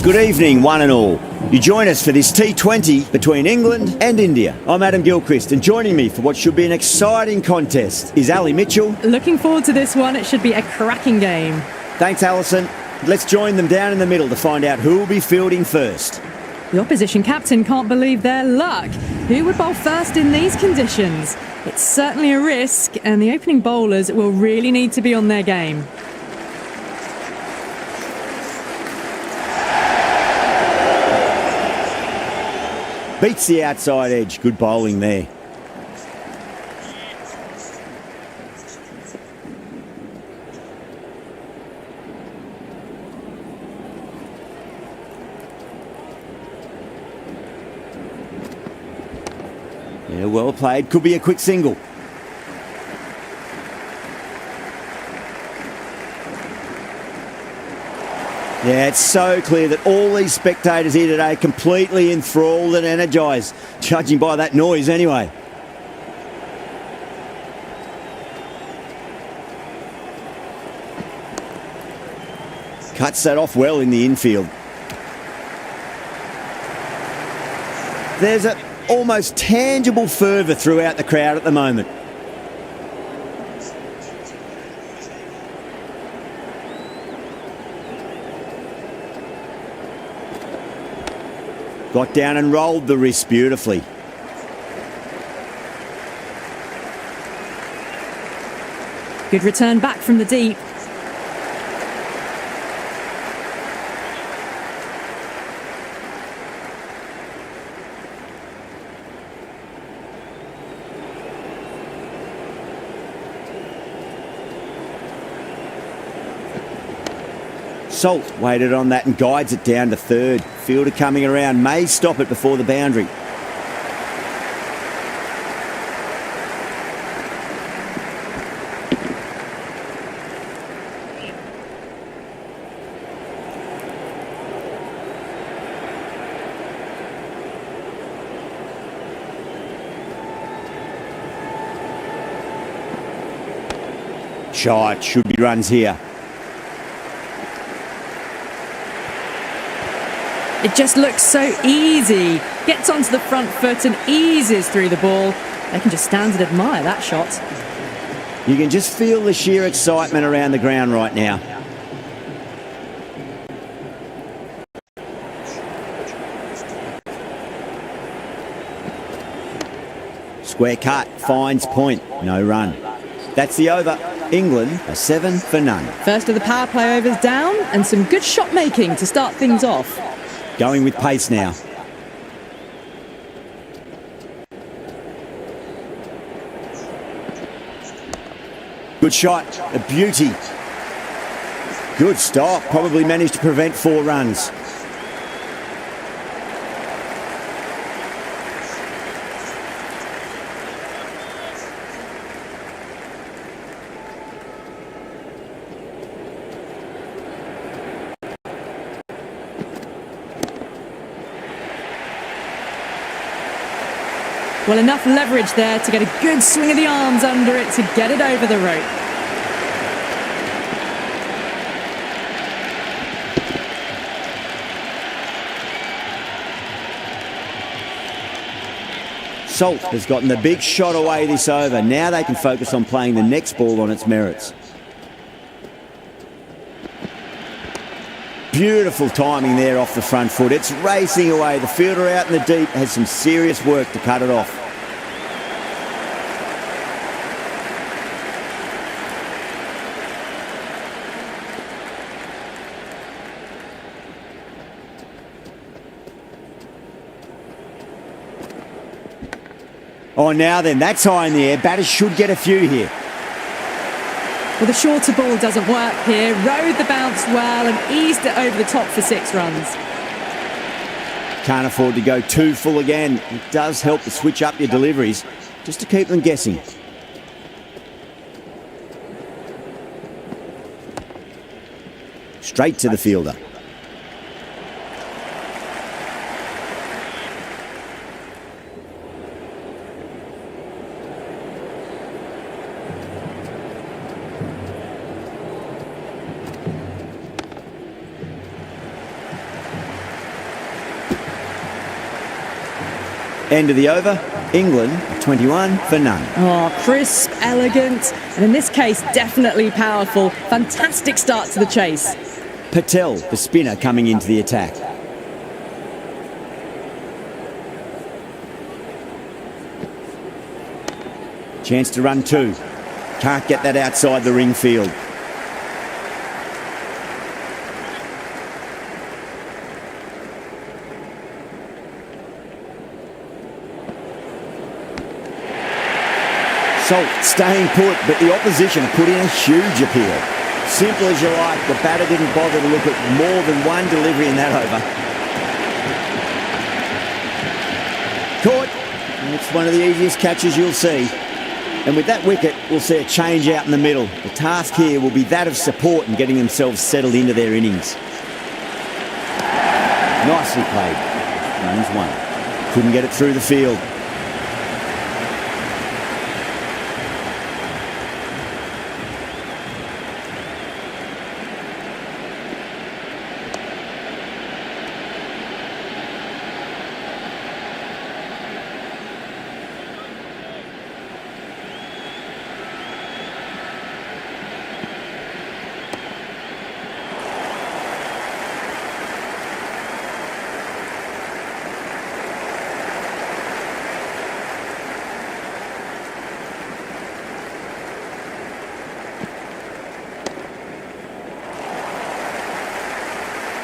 Good evening, one and all. You join us for this T20 between England and India. I'm Adam Gilchrist, and joining me for what should be an exciting contest is Ali Mitchell. Looking forward to this one. It should be a cracking game. Thanks, Alison. Let's join them down in the middle to find out who will be fielding first. The opposition captain can't believe their luck. Who would bowl first in these conditions? It's certainly a risk, and the opening bowlers will really need to be on their game. Beats the outside edge. Good bowling there. Yeah, well played. Could be a quick single. Yeah, it's so clear that all these spectators here today are completely enthralled and energised, judging by that noise anyway. Cuts that off well in the infield. There's an almost tangible fervour throughout the crowd at the moment. Got down and rolled the wrist beautifully. Good return back from the deep. Salt waited on that and guides it down to third. Fielder coming around, may stop it before the boundary. Shot, should be runs here. It just looks so easy. Gets onto the front foot and eases through the ball. They can just stand and admire that shot. You can just feel the sheer excitement around the ground right now. Square cut, finds point, no run. That's the over. England are 7 for none. First of the power play overs down, and some good shot making to start things off. Going with pace now. Good shot, a beauty. Good stop, probably managed to prevent 4 runs. Well, enough leverage there to get a good swing of the arms under it to get it over the rope. Salt has gotten the big shot away this over. Now they can focus on playing the next ball on its merits. Beautiful timing there off the front foot. It's racing away. The fielder out in the deep has some serious work to cut it off. Oh, now then, that's high in the air. Batters should get a few here. Well, the shorter ball doesn't work here. Rode the bounce well and eased it over the top for 6 runs. Can't afford to go too full again. It does help to switch up your deliveries just to keep them guessing. Straight to the fielder. End of the over, England 21 for none. Oh, crisp, elegant, and in this case, definitely powerful. Fantastic start to the chase. Patel, the spinner, coming into the attack. Chance to run two. Can't get that outside the ring field. Salt staying put, but the opposition put in a huge appeal. Simple as you like, the batter didn't bother to look at more than one delivery in that over. Caught. It's one of the easiest catches you'll see. And with that wicket, we'll see a change out in the middle. The task here will be that of support and getting themselves settled into their innings. Nicely played. Runs one. Couldn't get it through the field.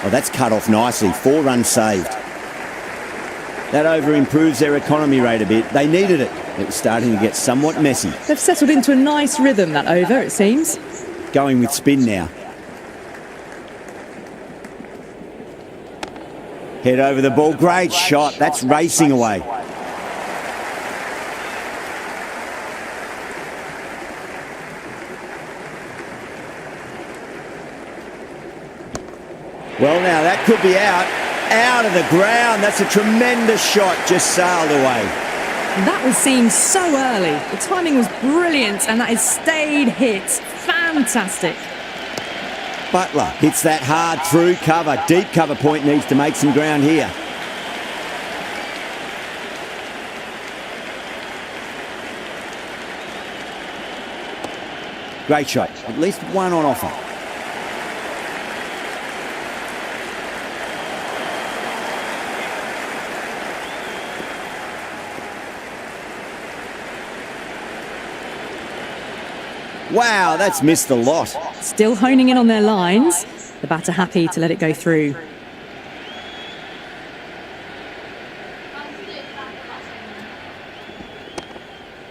Oh, that's cut off nicely. 4 runs saved. That over improves their economy rate a bit. They needed it. It was starting to get somewhat messy. They've settled into a nice rhythm, that over, it seems. Going with spin now. Head over the ball. Great shot. That's racing away. Well, now that could be out of the ground. That's a tremendous shot, just sailed away. That was seen so early. The timing was brilliant, and that is stayed hit. Fantastic. Butler hits that hard through cover. Deep cover point needs to make some ground here. Great shot. At least one on offer. Wow, that's missed the lot. Still honing in on their lines. The batter happy to let it go through.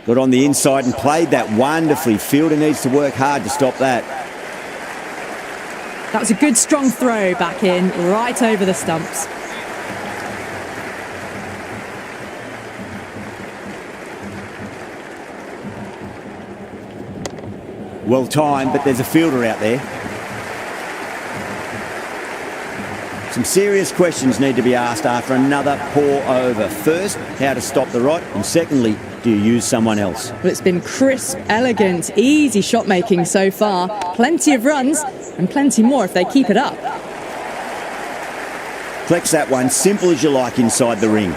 Got on the inside and played that wonderfully. Fielder needs to work hard to stop that. That was a good strong throw back in, right over the stumps. Well timed, but there's a fielder out there. Some serious questions need to be asked after another poor over. First, how to stop the rot, and secondly, do you use someone else? Well, it's been crisp, elegant, easy shot making so far. Plenty of runs, and plenty more if they keep it up. Flex that one, simple as you like inside the ring.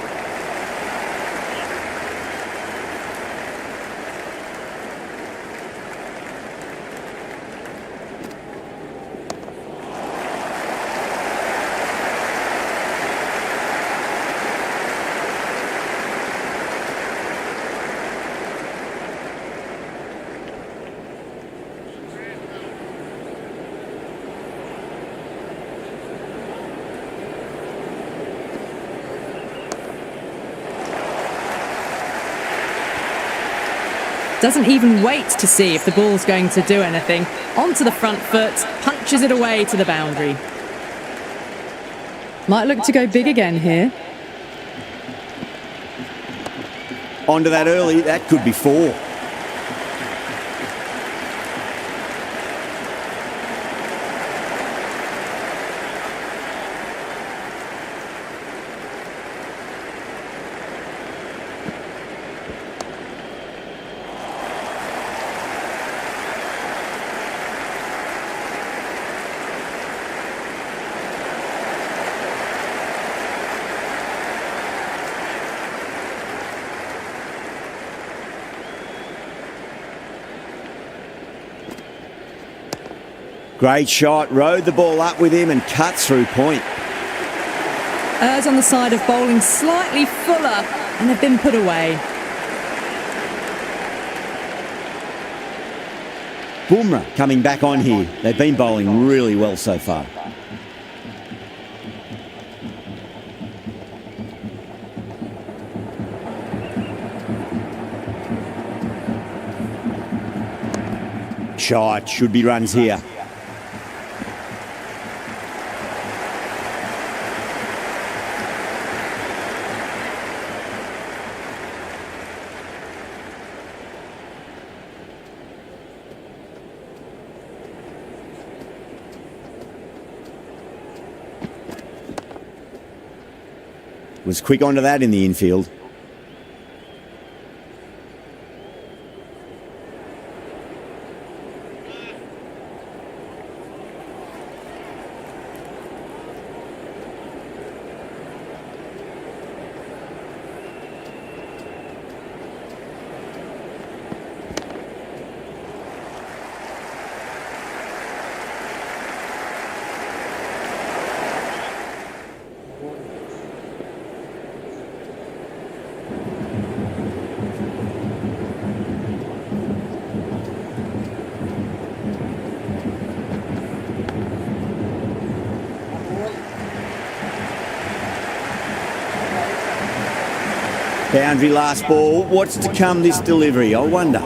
Doesn't even wait to see if the ball's going to do anything. Onto the front foot, punches it away to the boundary. Might look to go big again here. Onto that early, that could be 4. Great shot, rode the ball up with him and cut through point. Errs on the side of bowling slightly fuller and have been put away. Bumrah coming back on here. They've been bowling really well so far. Shot, should be runs here. Was quick onto that in the infield. Boundary last ball. What's to come this delivery? I wonder.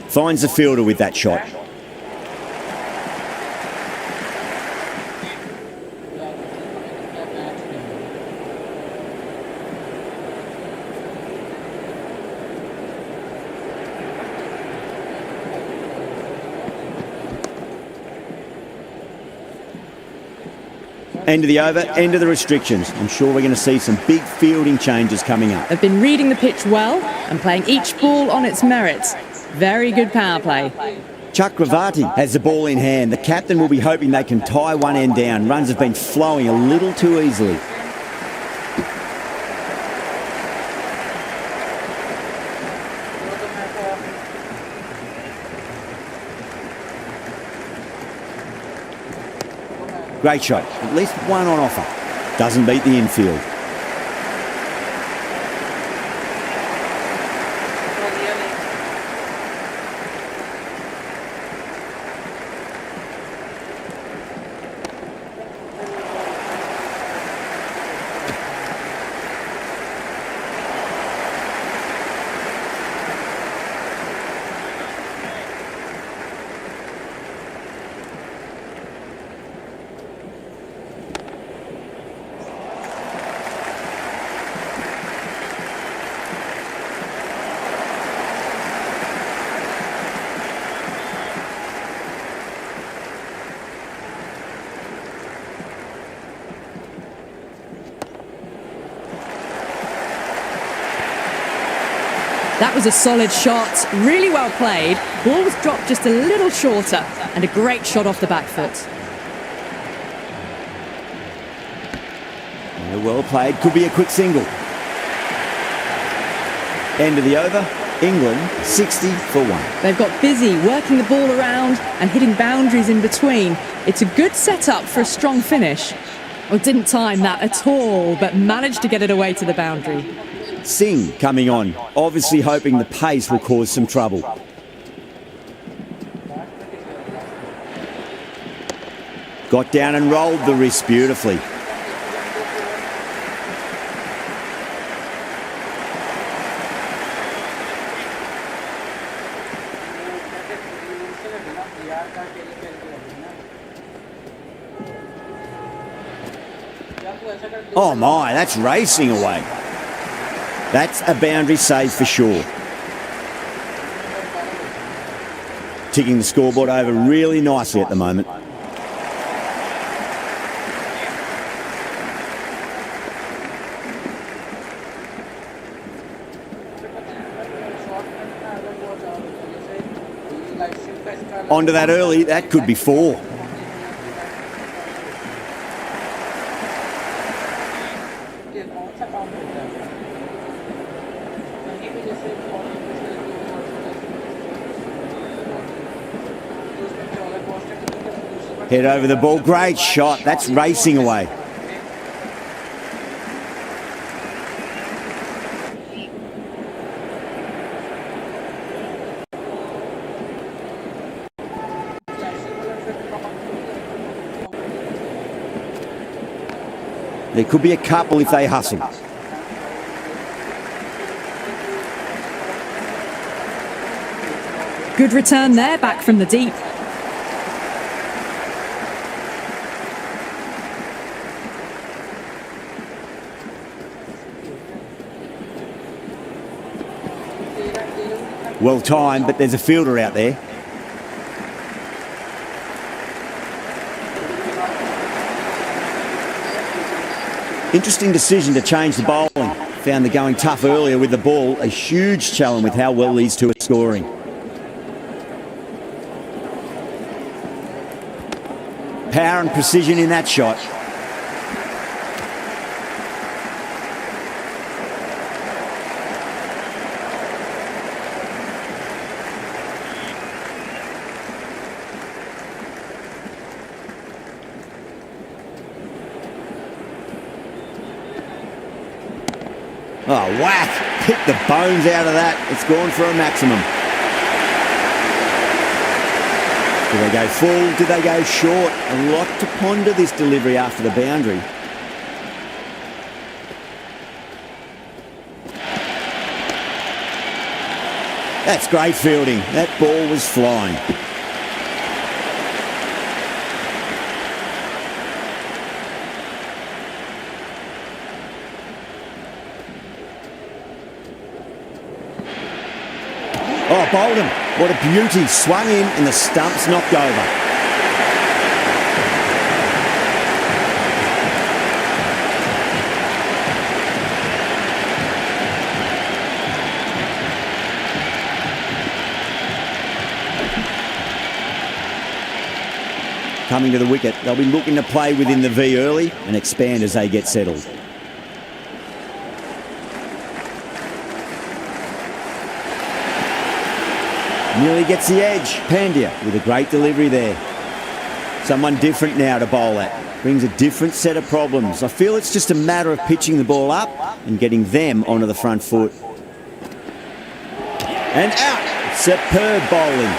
Finds the fielder with that shot. End of the over, end of the restrictions. I'm sure we're going to see some big fielding changes coming up. They've been reading the pitch well and playing each ball on its merits. Very good power play. Chakravarti has the ball in hand. The captain will be hoping they can tie one end down. Runs have been flowing a little too easily. Great shot. At least one on offer. Doesn't beat the infield. That was a solid shot, really well played. Ball was dropped just a little shorter and a great shot off the back foot. Well played, could be a quick single. End of the over, England 60 for 1. They've got busy working the ball around and hitting boundaries in between. It's a good setup for a strong finish. Well, didn't time that at all, but managed to get it away to the boundary. Singh coming on, obviously hoping the pace will cause some trouble. Got down and rolled the wrist beautifully. Oh my, that's racing away. That's a boundary save for sure. Ticking the scoreboard over really nicely at the moment. Onto that early, that could be 4. Head over the ball. Great shot. That's racing away. There could be a couple if they hustle. Good return there, back from the deep. Well timed, but there's a fielder out there. Interesting decision to change the bowling. Found the going tough earlier with the ball. A huge challenge with how well these two are scoring. Power and precision in that shot. Oh, whack! Hit the bones out of that. It's gone for a maximum. Do they go full? Do they go short? A lot to ponder this delivery after the boundary. That's great fielding. That ball was flying. Oh, Bolden, what a beauty. Swung in and the stump's knocked over. Coming to the wicket, they'll be looking to play within the V early and expand as they get settled. Nearly gets the edge. Pandya with a great delivery there. Someone different now to bowl at. Brings a different set of problems. I feel it's just a matter of pitching the ball up and getting them onto the front foot. And out. Superb bowling.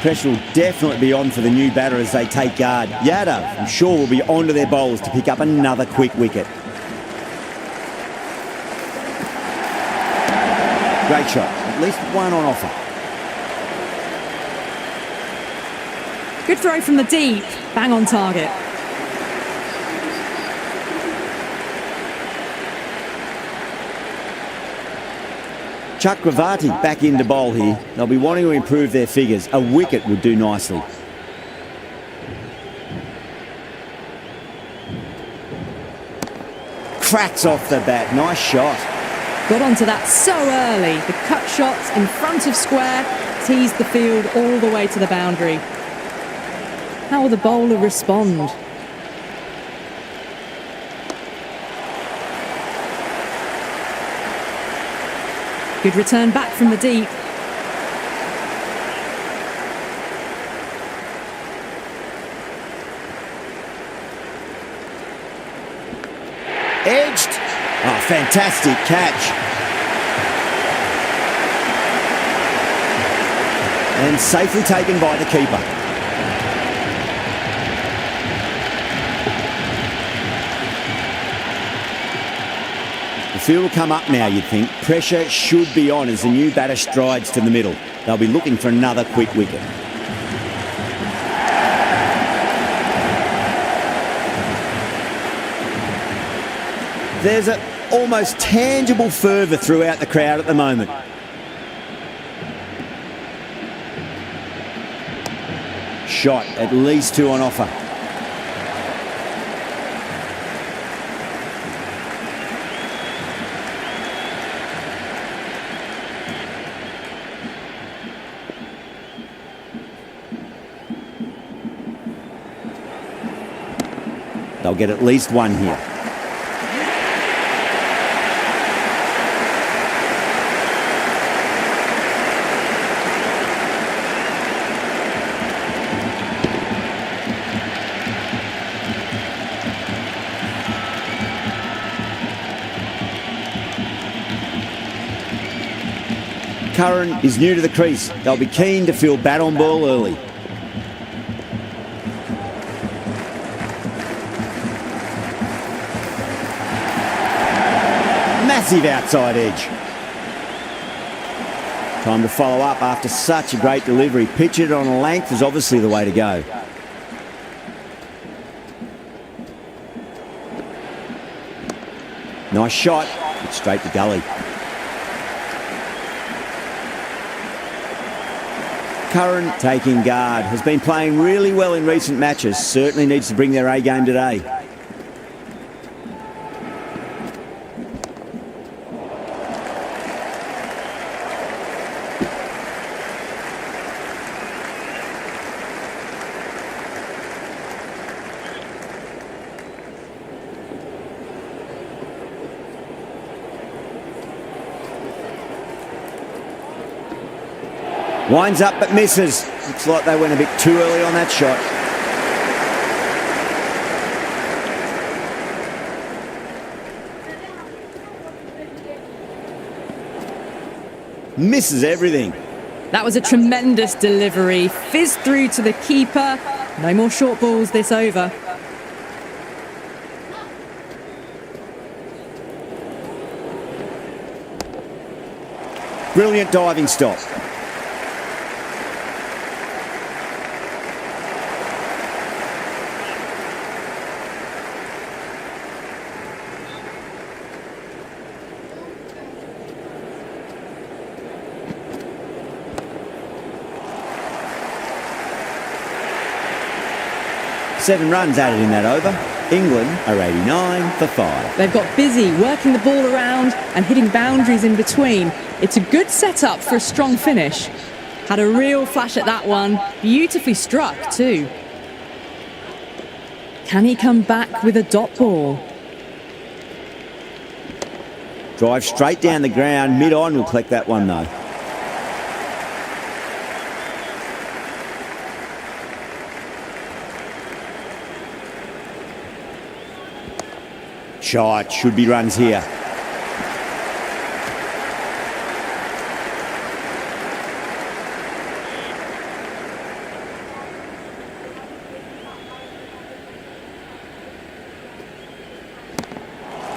Pressure will definitely be on for the new batter as they take guard. Yadav, I'm sure, will be onto their bowlers to pick up another quick wicket. Great shot. At least one on offer. Good throw from the deep. Bang on target. Chakravarti back into bowl here. They'll be wanting to improve their figures. A wicket would do nicely. Cracks off the bat. Nice shot. Got onto that so early. The cut shot in front of square teased the field all the way to the boundary. How will the bowler respond? Good return back from the deep. Edged. Oh, fantastic catch. And safely taken by the keeper. The field will come up now, you'd think. Pressure should be on as the new batter strides to the middle. They'll be looking for another quick wicket. There's an almost tangible fervour throughout the crowd at the moment. Shot, at least two on offer. They'll get at least one here. Curran is new to the crease. They'll be keen to feel bat on ball early. Massive outside edge. Time to follow up after such a great delivery. Pitch it on a length is obviously the way to go. Nice shot, but straight to gully. Curran taking guard, has been playing really well in recent matches, certainly needs to bring their A game today. Winds up but misses. Looks like they went a bit too early on that shot. Misses everything. That was a tremendous delivery. Fizzed through to the keeper. No more short balls this over. Brilliant diving stop. Seven runs added in that over. England are 89 for 5. They've got busy working the ball around and hitting boundaries in between. It's a good setup for a strong finish. Had a real flash at that one. Beautifully struck too. Can he come back with a dot ball? Drive straight down the ground. Mid-on will collect that one though. Shot, should be runs here.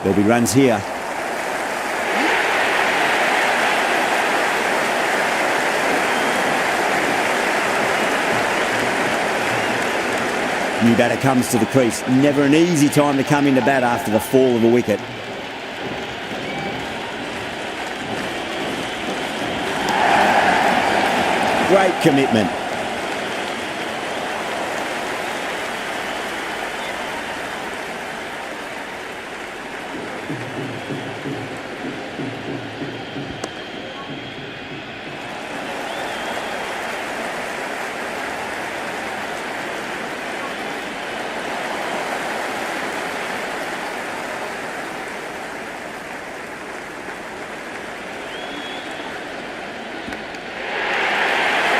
There'll be runs here. New batter comes to the crease. Never an easy time to come into bat after the fall of a wicket. Great commitment.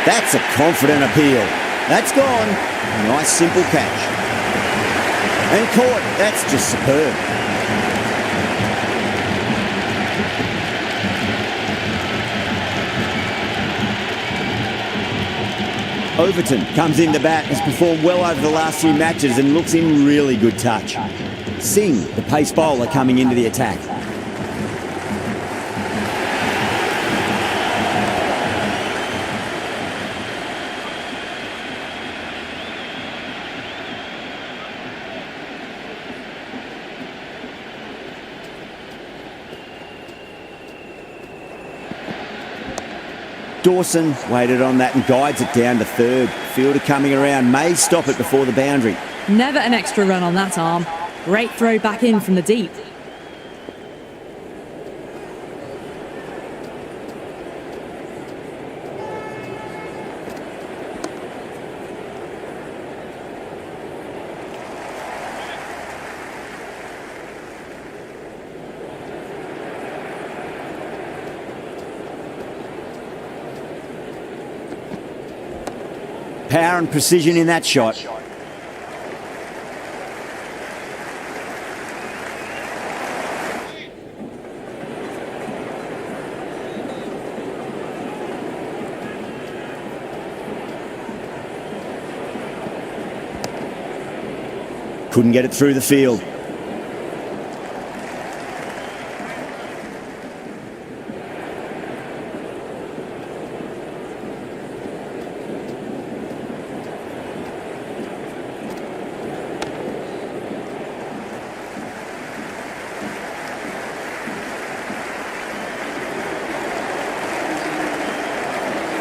That's a confident appeal. That's gone. A nice simple catch. And caught. That's just superb. Overton comes in to bat, has performed well over the last few matches and looks in really good touch. Singh, the pace bowler, coming into the attack. Dawson waited on that and guides it down to third. Fielder coming around, may stop it before the boundary. Never an extra run on that arm. Great throw back in from the deep. power and precision in that shot. Couldn't get it through the field.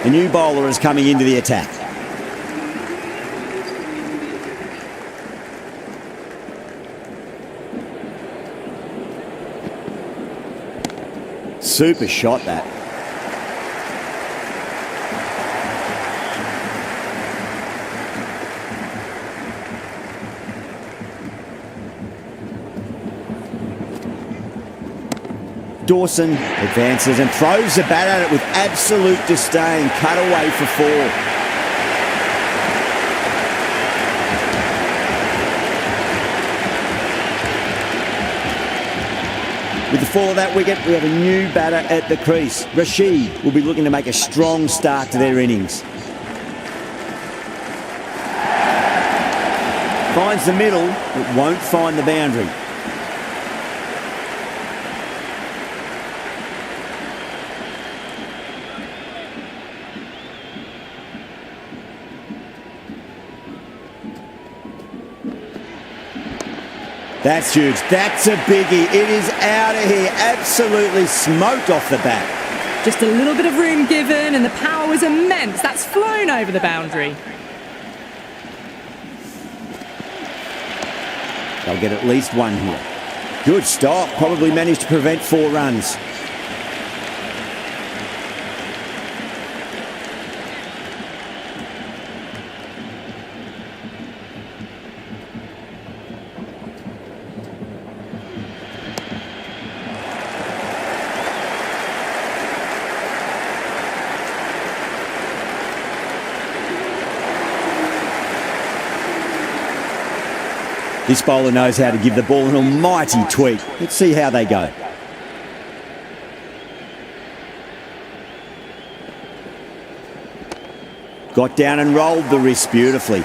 The new bowler is coming into the attack. Super shot, that. Dawson advances and throws the bat at it with absolute disdain. Cut away for 4. With the fall of that wicket, we have a new batter at the crease. Rashid will be looking to make a strong start to their innings. Finds the middle, but won't find the boundary. That's huge. That's a biggie. It is out of here. Absolutely smoked off the bat. Just a little bit of room given and the power was immense. That's flown over the boundary. They'll get at least 1 here. Good stop. Probably managed to prevent 4 runs. This bowler knows how to give the ball an almighty tweak. Let's see how they go. Got down and rolled the wrist beautifully.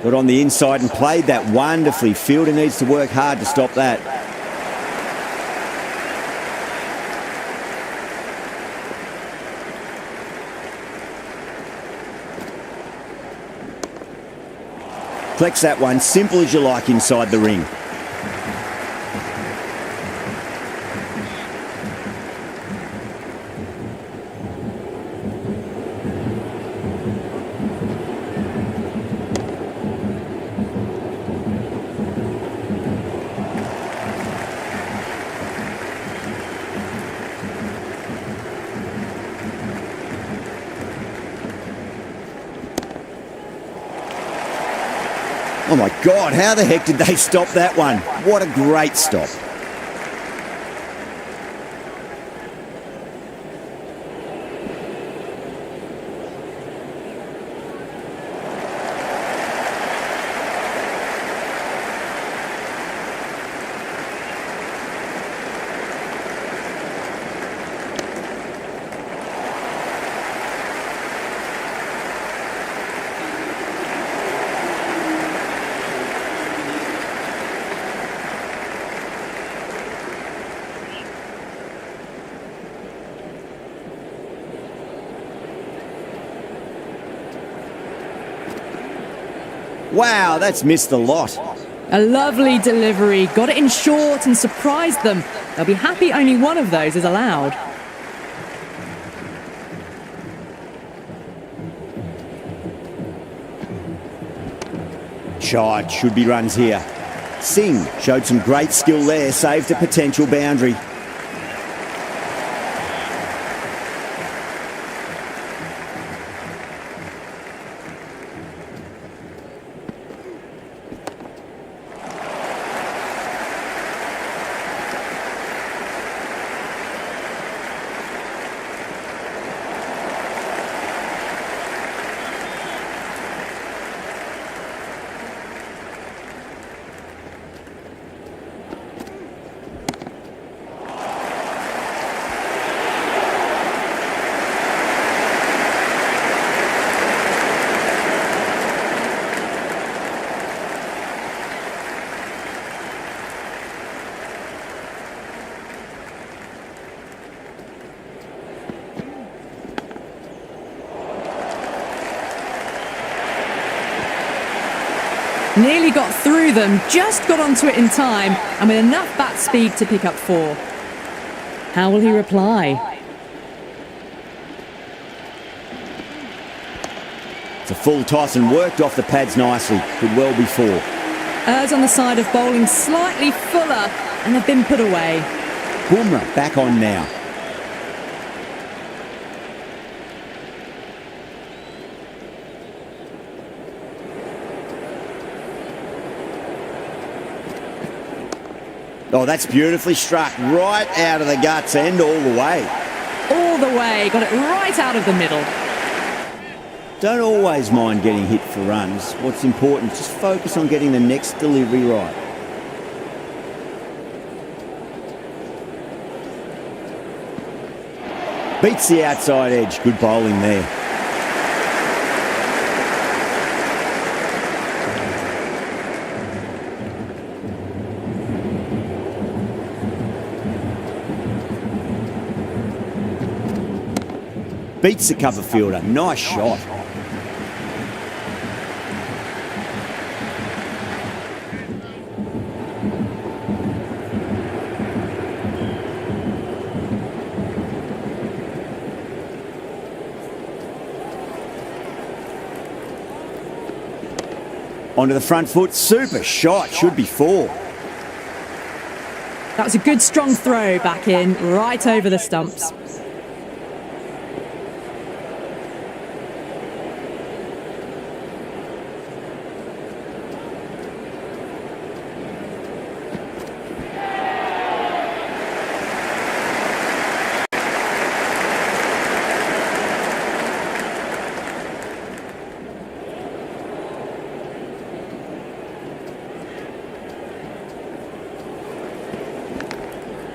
Got on the inside and played that wonderfully. Fielder needs to work hard to stop that. Flex that one, simple as you like inside the ring. Oh my God, how the heck did they stop that one? What a great stop. Wow, that's missed the lot. A lovely delivery, got it in short and surprised them. They'll be happy only one of those is allowed. Shot, should be runs here. Singh showed some great skill there, saved a potential boundary. Nearly got through them, just got onto it in time, and with enough bat speed to pick up 4. How will he reply? It's a full toss and worked off the pads nicely. Could well be 4. Errs on the side of bowling slightly fuller and have been put away. Bumrah back on now. Oh, that's beautifully struck. Right out of the guts end all the way. All the way, got it right out of the middle. Don't always mind getting hit for runs. What's important is just focus on getting the next delivery right. Beats the outside edge. Good bowling there. Beats the cover fielder. Nice shot. Onto the front foot. Super shot. Should be 4. That was a good strong throw back in, right over the stumps.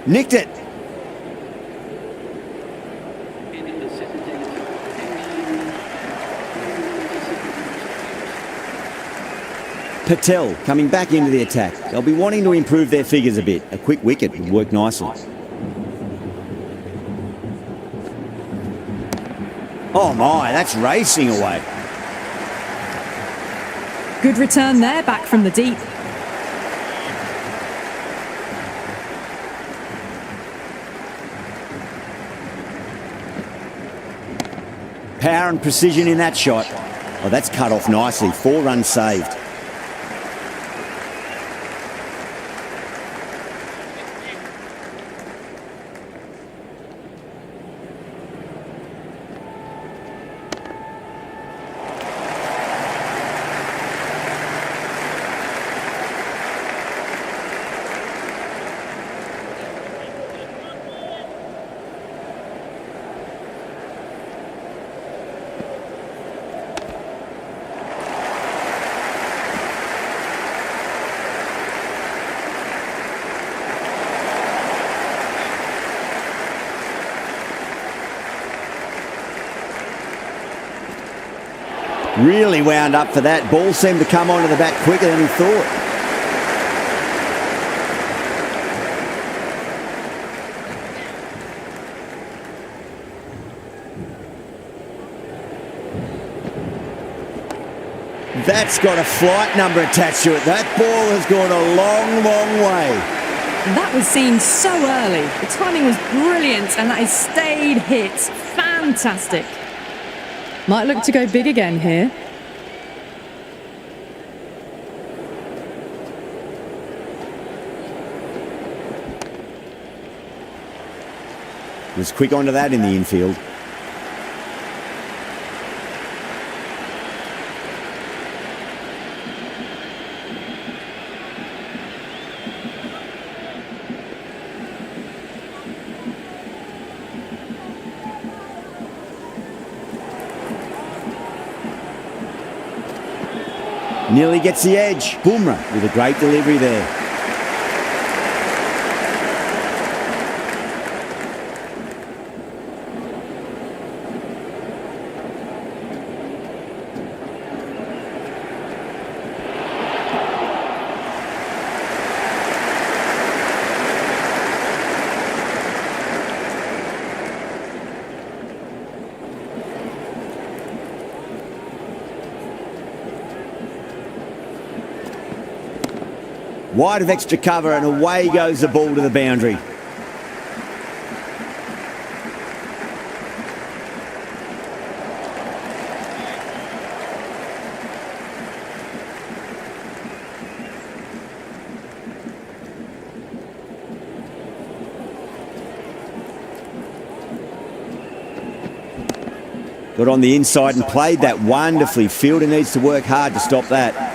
Nicked it. Patel coming back into the attack. They'll be wanting to improve their figures a bit. A quick wicket would work nicely. Oh my, that's racing away. Good return there, back from the deep. Power and precision in that shot. Oh, that's cut off nicely. 4 runs saved. Really wound up for that. Ball seemed to come onto the bat quicker than he thought. That's got a flight number attached to it. That ball has gone a long, long way. That was seen so early. The timing was brilliant and that is stayed hit. Fantastic. Might look to go big again here. Was quick onto that in the infield. Nearly gets the edge. Bumrah with a great delivery there. Wide of extra cover, and away goes the ball to the boundary. Got on the inside and played that wonderfully. Fielder needs to work hard to stop that.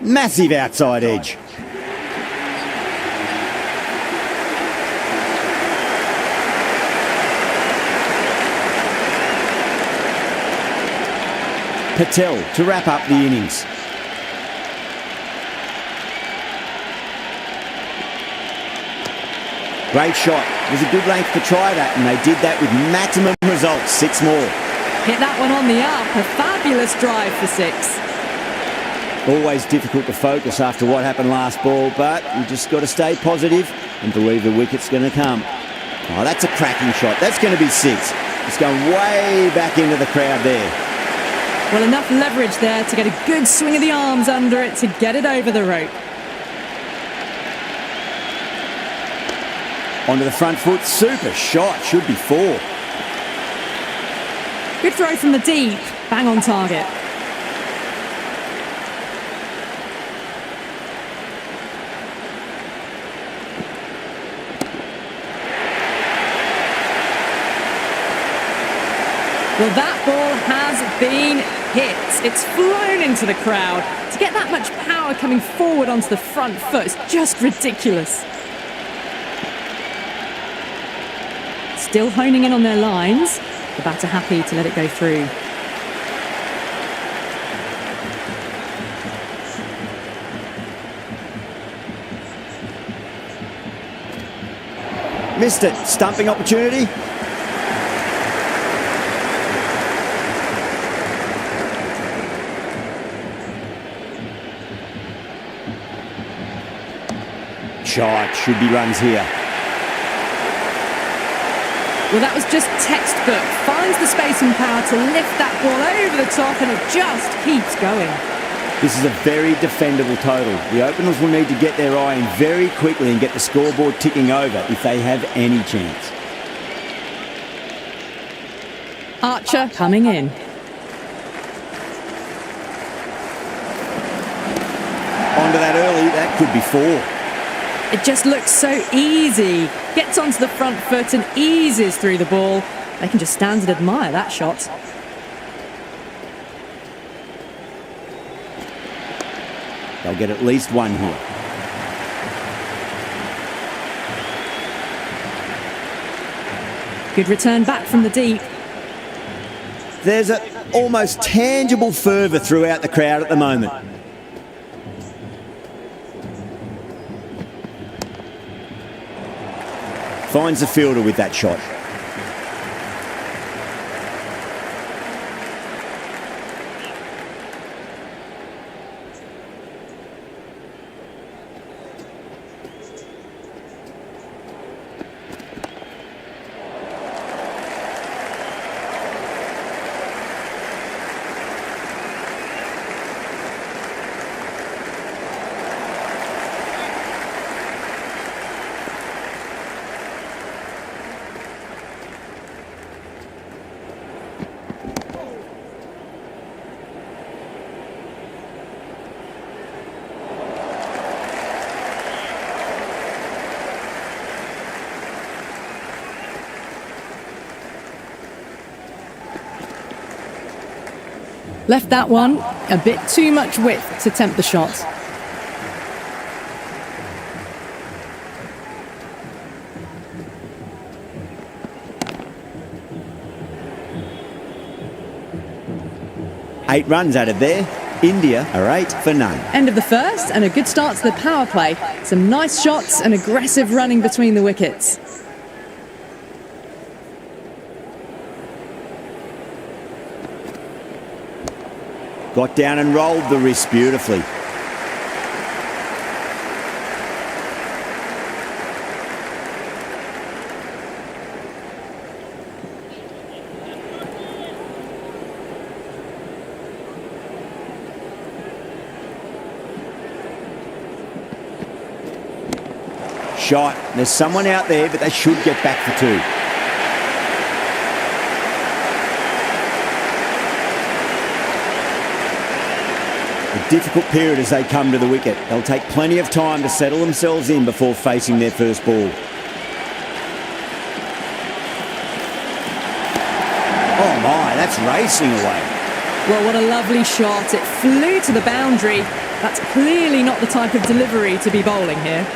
Massive outside edge. Patel to wrap up the innings. Great shot. It was a good length to try that, and they did that with maximum results. 6 more. Hit that one on the up. A fabulous drive for 6. Always difficult to focus after what happened last ball, but you just got to stay positive and believe the wicket's going to come. Oh, that's a cracking shot. That's going to be 6. It's going way back into the crowd there. Well, enough leverage there to get a good swing of the arms under it to get it over the rope. Onto the front foot. Super shot. Should be 4. Good throw from the deep. Bang on target. Well, that ball has been hit. It's flown into the crowd. To get that much power coming forward onto the front foot is just ridiculous. Still honing in on their lines. The batter happy to let it go through. Missed it. Stumping opportunity. Shot. Should be runs here. Well, that was just textbook. Finds the space and power to lift that ball over the top, and it just keeps going. This is a very defendable total. The openers will need to get their eye in very quickly and get the scoreboard ticking over if they have any chance. Archer coming in. Onto that early. That could be 4. It just looks so easy. Gets onto the front foot and eases through the ball. They can just stand and admire that shot. They'll get at least 1 here. Good return back from the deep. There's an almost tangible fervour throughout the crowd at the moment. Finds the fielder with that shot. Left that one a bit too much width to tempt the shot. 8 runs added there. India are 8 for none. End of the first and a good start to the power play. Some nice shots and aggressive running between the wickets. Got down and rolled the wrist beautifully. Shot. There's someone out there, but they should get back for 2. A difficult period as they come to the wicket. They'll take plenty of time to settle themselves in before facing their first ball. Oh my, that's racing away. Well, what a lovely shot. It flew to the boundary. That's clearly not the type of delivery to be bowling here.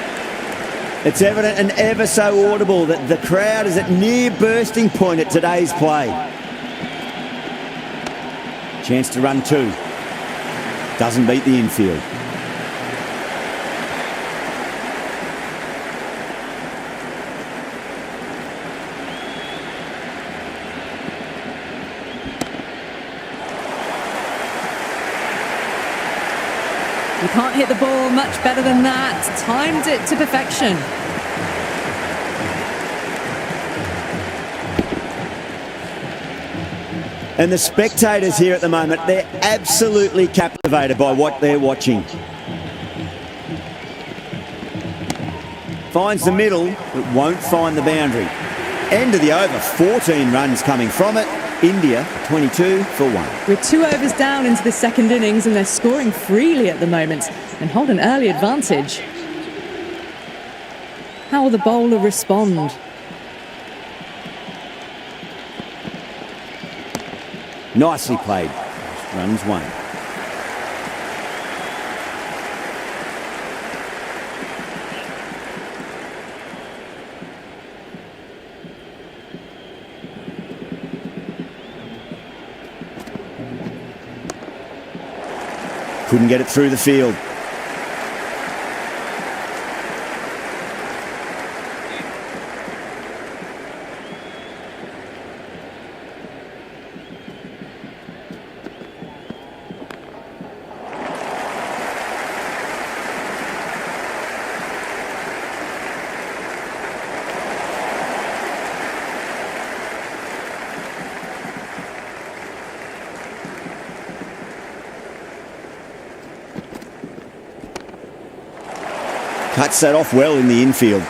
It's evident and ever so audible that the crowd is at near bursting point at today's play. Chance to run 2. Doesn't beat the infield. You can't hit the ball much better than that. Timed it to perfection. And the spectators here at the moment, they're absolutely captivated by what they're watching. Finds the middle, but won't find the boundary. End of the over, 14 runs coming from it. India 22 for 1. We're 2 overs down into the second innings and they're scoring freely at the moment and hold an early advantage. How will the bowler respond? Nicely played. Runs 1. Couldn't get it through the field. Cuts that off well in the infield.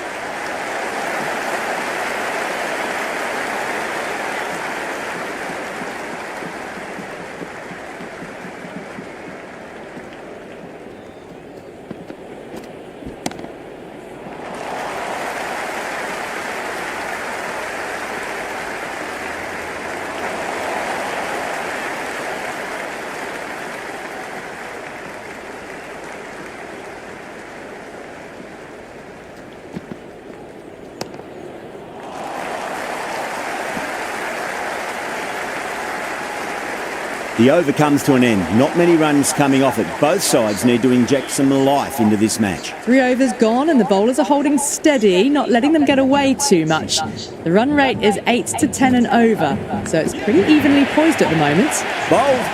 The over comes to an end. Not many runs coming off it. Both sides need to inject some life into this match. 3 overs gone and the bowlers are holding steady, not letting them get away too much. The run rate is 8 to 10 and over, so it's pretty evenly poised at the moment. Bowled.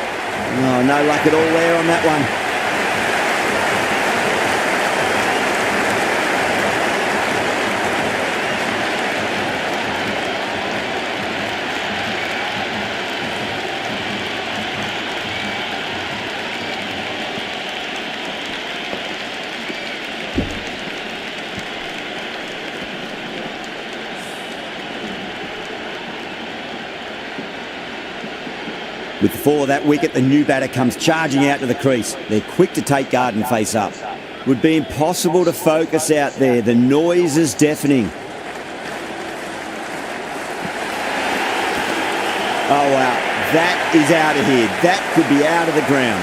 Oh, no luck at all there on that one. With the fall of that wicket, the new batter comes charging out to the crease. They're quick to take guard and face up. Would be impossible to focus out there. The noise is deafening. Oh, wow. That is out of here. That could be out of the ground.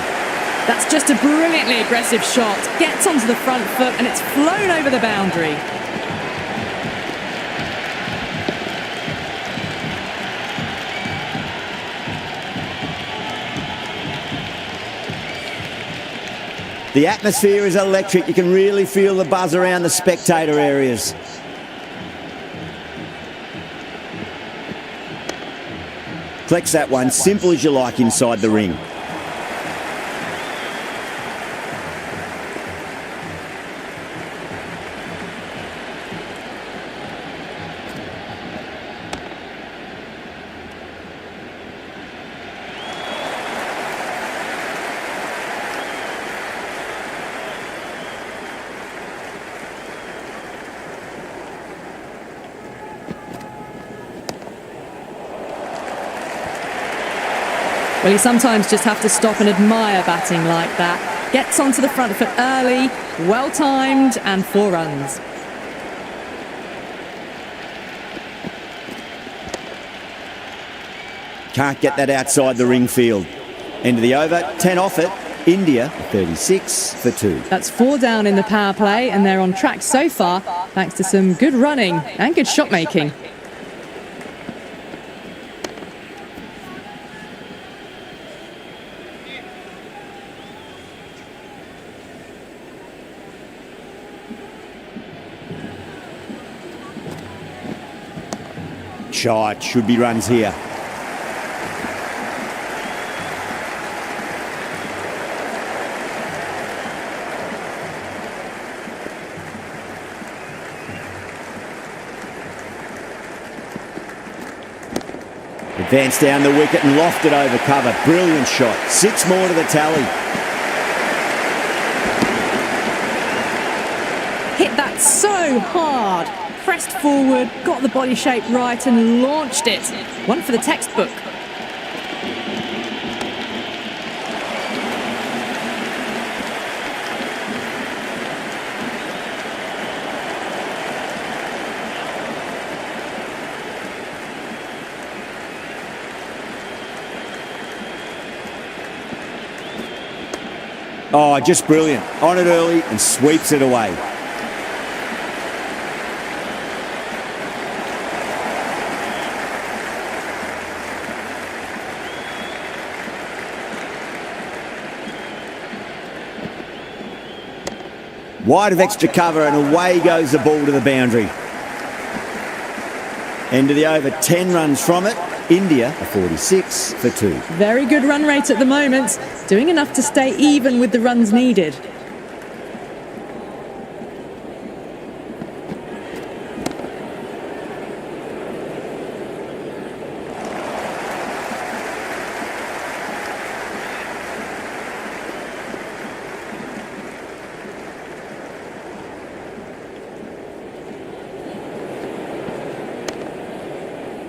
That's just a brilliantly aggressive shot. Gets onto the front foot and it's flown over the boundary. The atmosphere is electric. You can really feel the buzz around the spectator areas. Collects that one, simple as you like inside the ring. Well, you sometimes just have to stop and admire batting like that. Gets onto the front foot early, well-timed, and 4 runs. Can't get that outside the ring field. End of the over, 10 off it. India, 36 for 2. That's 4 down in the power play, and they're on track so far, thanks to some good running and good shot making. Shot, should be runs here. Advanced down the wicket and lofted over cover. Brilliant shot. 6 more to the tally. Hit that so hard. Pressed forward, got the body shape right and launched it. One for the textbook. Oh, just brilliant. On it early and sweeps it away. Wide of extra cover and away goes the ball to the boundary. End of the over, 10 runs from it. India, 46 for 2. Very good run rate at the moment, doing enough to stay even with the runs needed.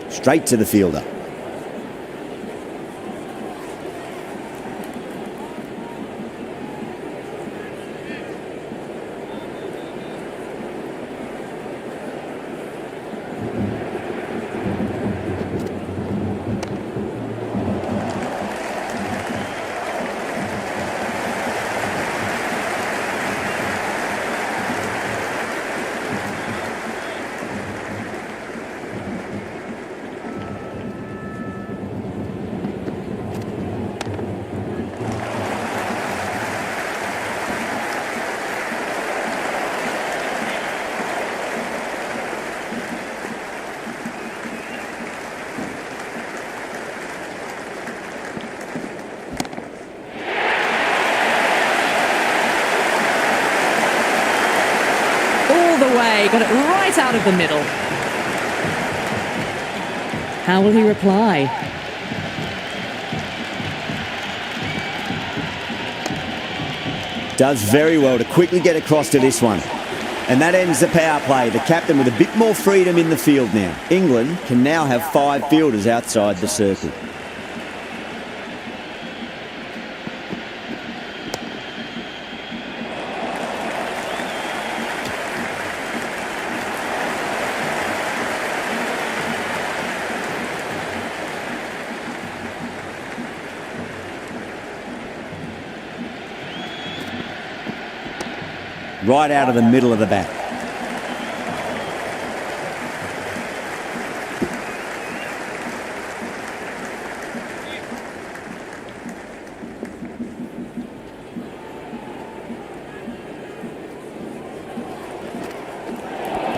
Straight to the fielder. Got it right out of the middle. How will he reply? Does very well to quickly get across to this one. And that ends the power play. The captain with a bit more freedom in the field now. England can now have 5 fielders outside the circle. Right out of the middle of the bat.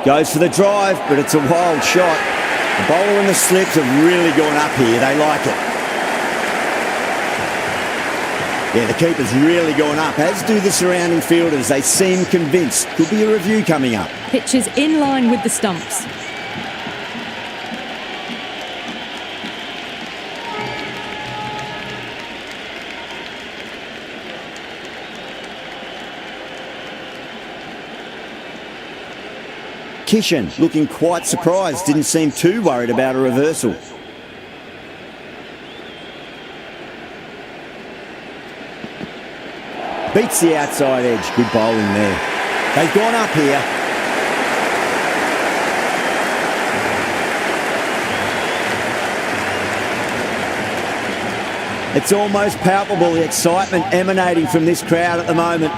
Goes for the drive, but it's a wild shot. The bowler and the slips have really gone up here. They like it. Yeah, the keeper's really gone up, as do the surrounding fielders. They seem convinced. Could be a review coming up. Pitch is in line with the stumps. Kishan looking quite surprised, didn't seem too worried about a reversal. Beats the outside edge, good bowling there. They've gone up here. It's almost palpable, the excitement emanating from this crowd at the moment.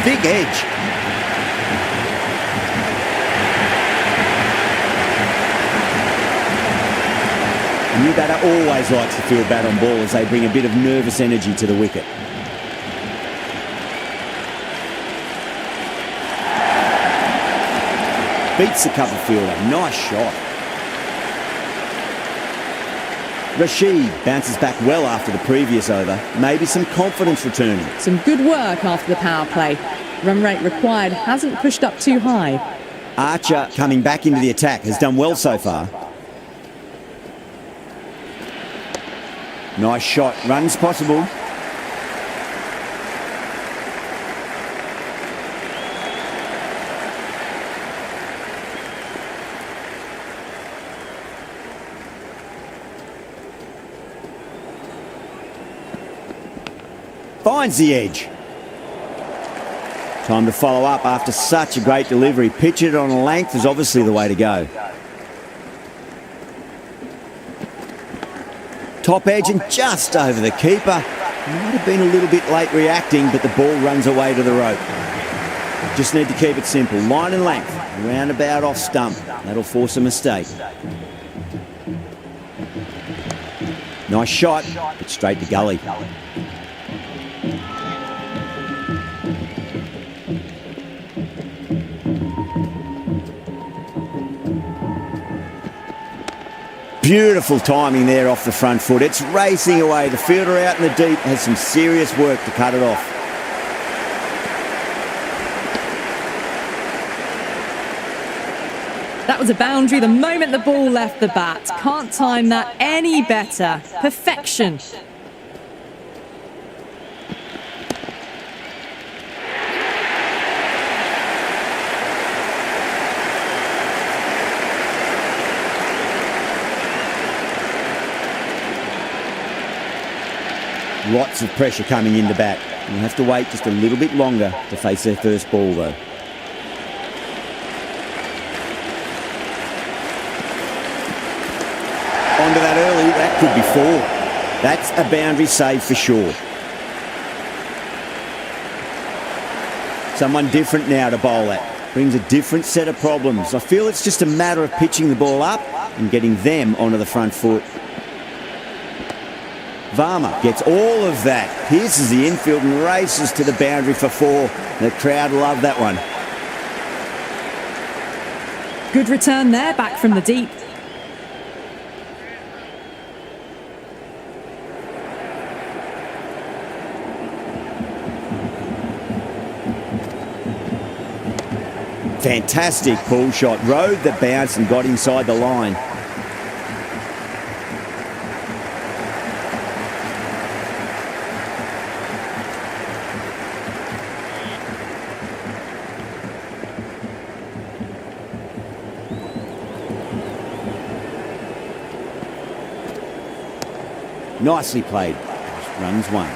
Big edge. A new batter always likes to field bat on ball as they bring a bit of nervous energy to the wicket. Beats the cover fielder. Nice shot. Rashid bounces back well after the previous over. Maybe some confidence returning. Some good work after the power play. Run rate required hasn't pushed up too high. Archer coming back into the attack has done well so far. Nice shot. Runs possible. Finds the edge. Time to follow up after such a great delivery. Pitch it on a length is obviously the way to go. Top edge and just over the keeper. Might have been a little bit late reacting, but the ball runs away to the rope. Just need to keep it simple. Line and length. Roundabout off stump. That'll force a mistake. Nice shot, but straight to gully. Beautiful timing there off the front foot. It's racing away. The fielder out in the deep has some serious work to cut it off. That was a boundary the moment the ball left the bat. Can't time that any better. Perfection. Lots of pressure coming into bat. We'll have to wait just a little bit longer to face their first ball though. Onto that early, that could be 4. That's a boundary save for sure. Someone different now to bowl at. Brings a different set of problems. I feel it's just a matter of pitching the ball up and getting them onto the front foot. Varma gets all of that, pierces the infield and races to the boundary for 4. The crowd love that one. Good return there, back from the deep. Fantastic pull shot. Rode the bounce and got inside the line. Nicely played. Runs 1.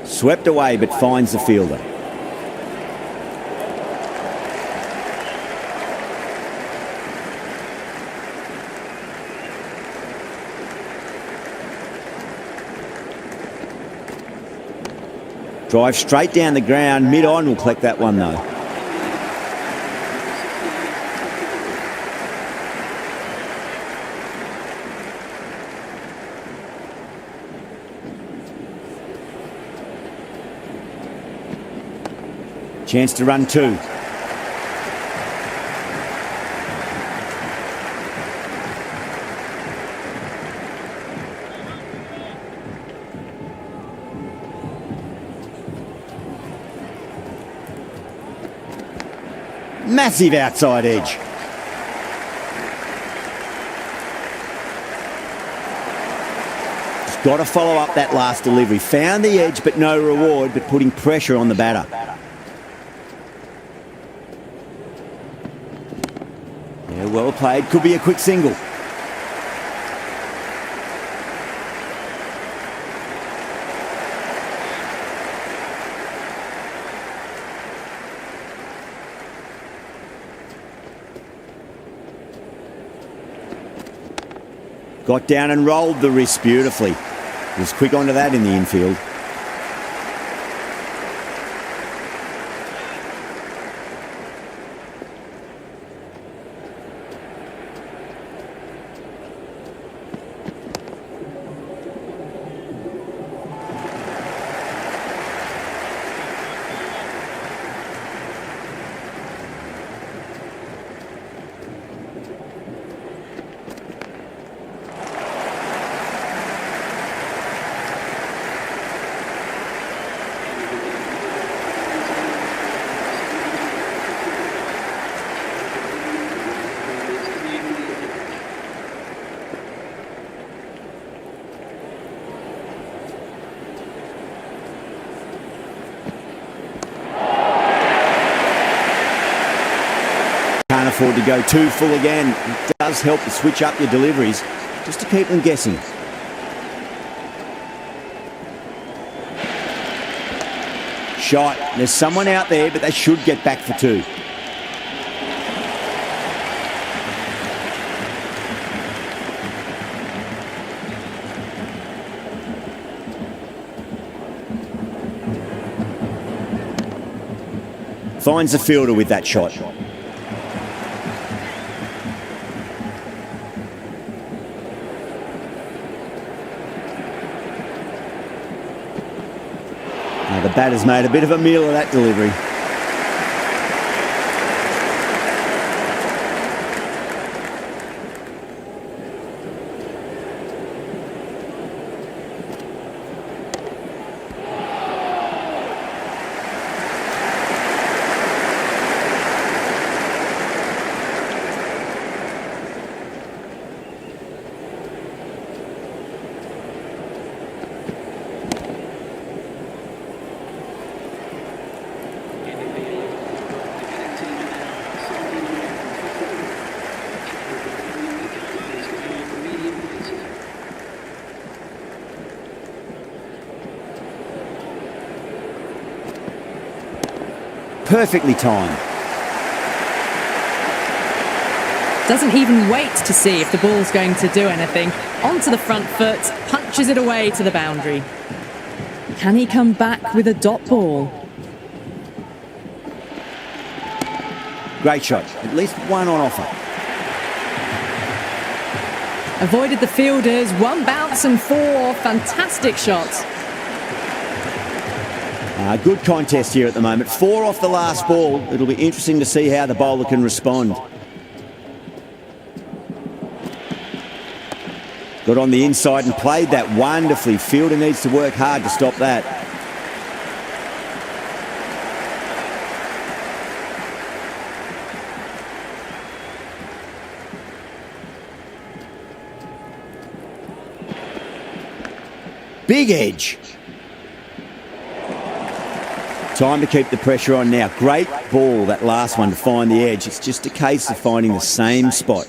Swept away but finds the fielder. Drive straight down the ground. Mid-on will collect that one, though. Chance to run two. Massive outside edge. Just got to follow up that last delivery. Found the edge, but no reward, but putting pressure on the batter. Yeah, well played. Could be a quick single. Got down and rolled the wrist beautifully. Was quick onto that in the infield. Can't afford to go too full again. It does help to switch up your deliveries just to keep them guessing. Shot. There's someone out there, but they should get back for two. Finds the fielder with that shot. Now the batter's made a bit of a meal of that delivery. Perfectly timed. Doesn't even wait to see if the ball's going to do anything. Onto the front foot, punches it away to the boundary. Can he come back with a dot ball? Great shot. At least one on offer. Avoided the fielders, one bounce and four. Fantastic shots. Good contest here at the moment. 4 off the last ball. It'll be interesting to see how the bowler can respond. Got on the inside and played that wonderfully. Fielder needs to work hard to stop that. Big edge. Time to keep the pressure on now. Great ball, that last one, to find the edge. It's just a case of finding the same spot.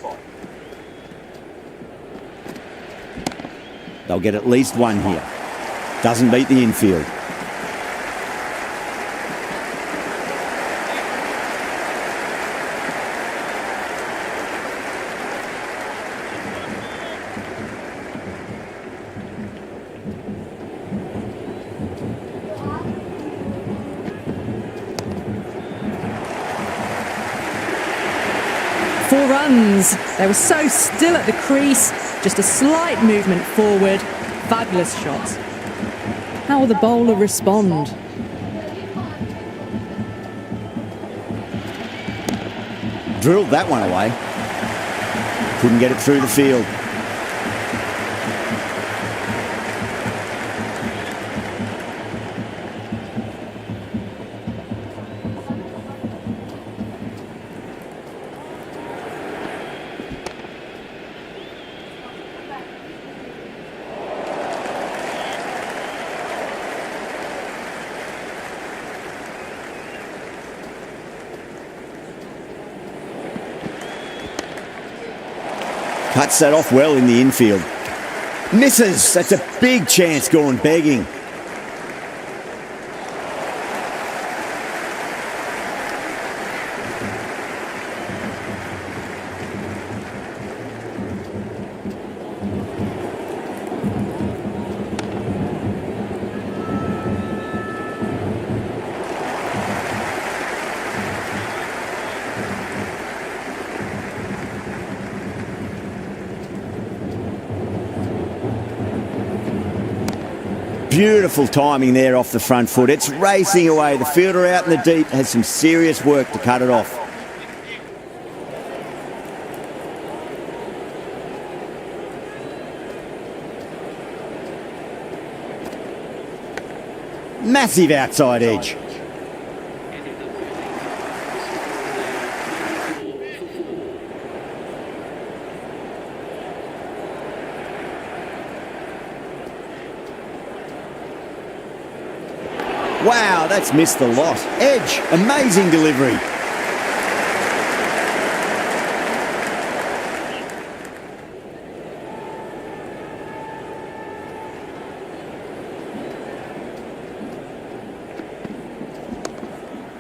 They'll get at least one here. Doesn't beat the infield. 4 runs. They were so still at the crease, just a slight movement forward. Fabulous shot. How will the bowler respond? Drilled that one away. Couldn't get it through the field. Cuts that off well in the infield. Misses. That's a big chance gone begging. Beautiful timing there off the front foot. It's racing away. The fielder out in the deep has some serious work to cut it off. Massive outside edge. Wow, that's missed the lot. Edge, amazing delivery.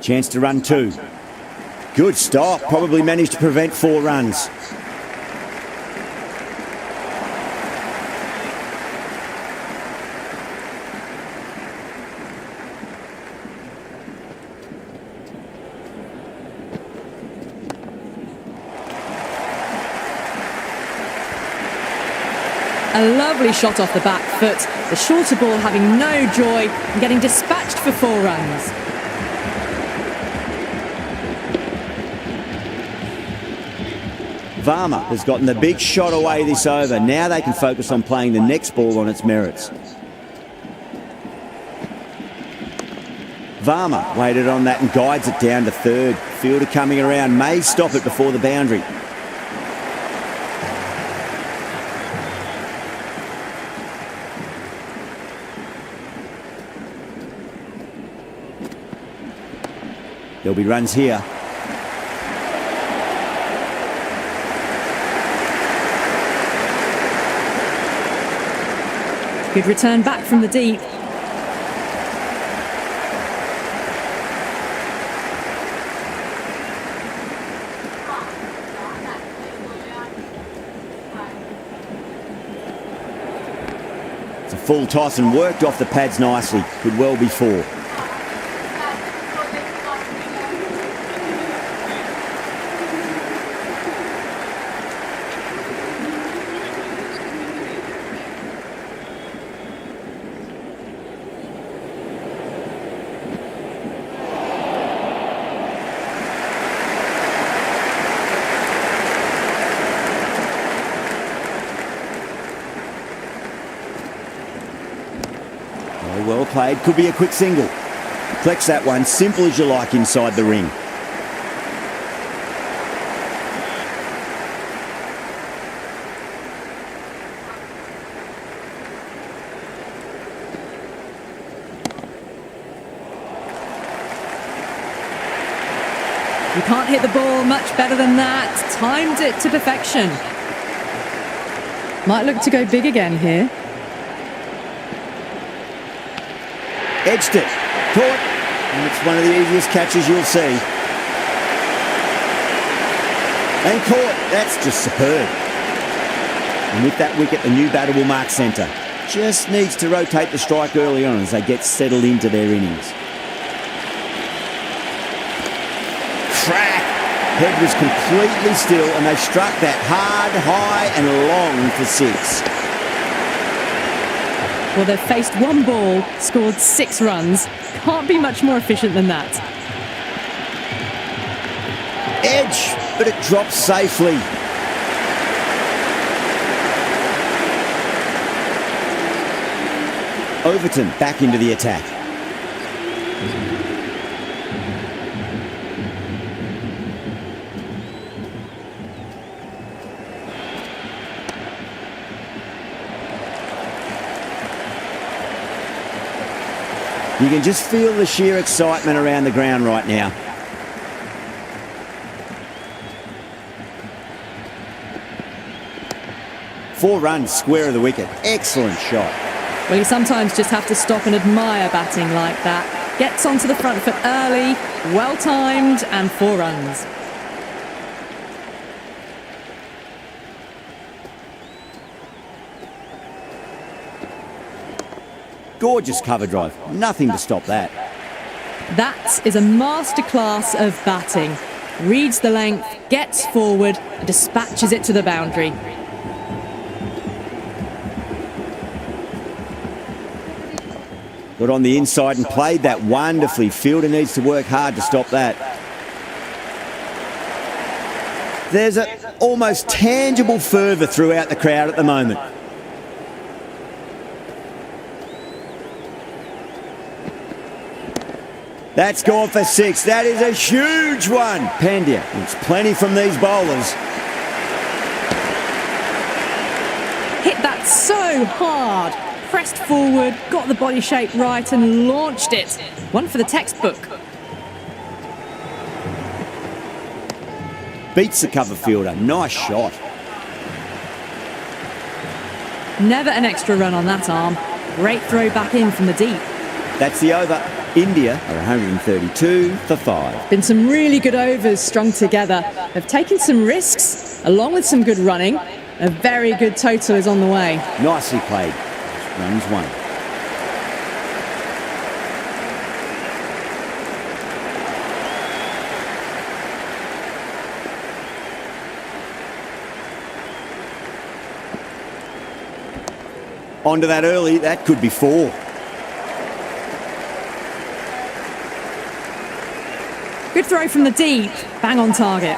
Chance to run 2. Good stop, probably managed to prevent 4 runs. A lovely shot off the back foot, the shorter ball having no joy and getting dispatched for 4 runs. Varma has gotten the big shot away this over. Now they can focus on playing the next ball on its merits. Varma waited on that and guides it down to third. Fielder coming around may stop it before the boundary. There'll be runs here. Good return back from the deep. It's a full toss and worked off the pads nicely. Could well be 4. Well played, could be a quick single. Flex that one, simple as you like inside the ring. You can't hit the ball much better than that. Timed it to perfection. Might look to go big again here. Edged it, caught, and it's one of the easiest catches you'll see. And caught, that's just superb. And with that wicket, the new batter will mark centre. Just needs to rotate the strike early on as they get settled into their innings. Crack! Head was completely still and they struck that hard, high and long for 6. Well, they've faced one ball, scored 6 runs. Can't be much more efficient than that. Edge, but it drops safely. Overton back into the attack. You can just feel the sheer excitement around the ground right now. Four runs, square of the wicket. Excellent shot. Well, you sometimes just have to stop and admire batting like that. Gets onto the front foot early, well-timed, and 4 runs. Gorgeous cover drive. Nothing to stop that. That is a masterclass of batting. Reads the length, gets forward, and dispatches it to the boundary. Got on the inside and played that wonderfully. Fielder needs to work hard to stop that. There's an almost tangible fervour throughout the crowd at the moment. That's gone for 6. That is a huge one. Pandya wants plenty from these bowlers. Hit that so hard. Pressed forward, got the body shape right and launched it. One for the textbook. Beats the cover fielder. Nice shot. Never an extra run on that arm. Great throw back in from the deep. That's the over. India are 132 for 5. Been some really good overs strung together. They've taken some risks, along with some good running. A very good total is on the way. Nicely played. Runs 1. Onto that early, that could be 4. Good throw from the deep, bang on target.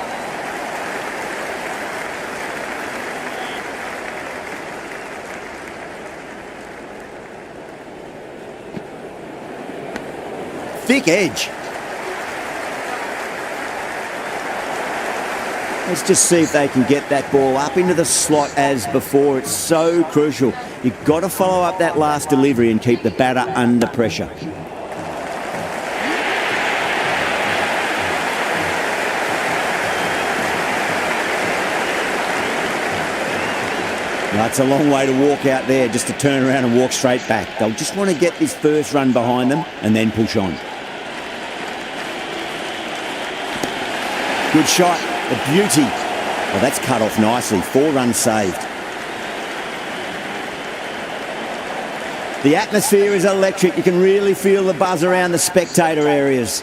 Thick edge. Let's just see if they can get that ball up into the slot as before. It's so crucial. You've got to follow up that last delivery and keep the batter under pressure. That's a long way to walk out there just to turn around and walk straight back. They'll just want to get this first run behind them and then push on. Good shot, a beauty. Well, that's cut off nicely. 4 runs saved. The atmosphere is electric. You can really feel the buzz around the spectator areas.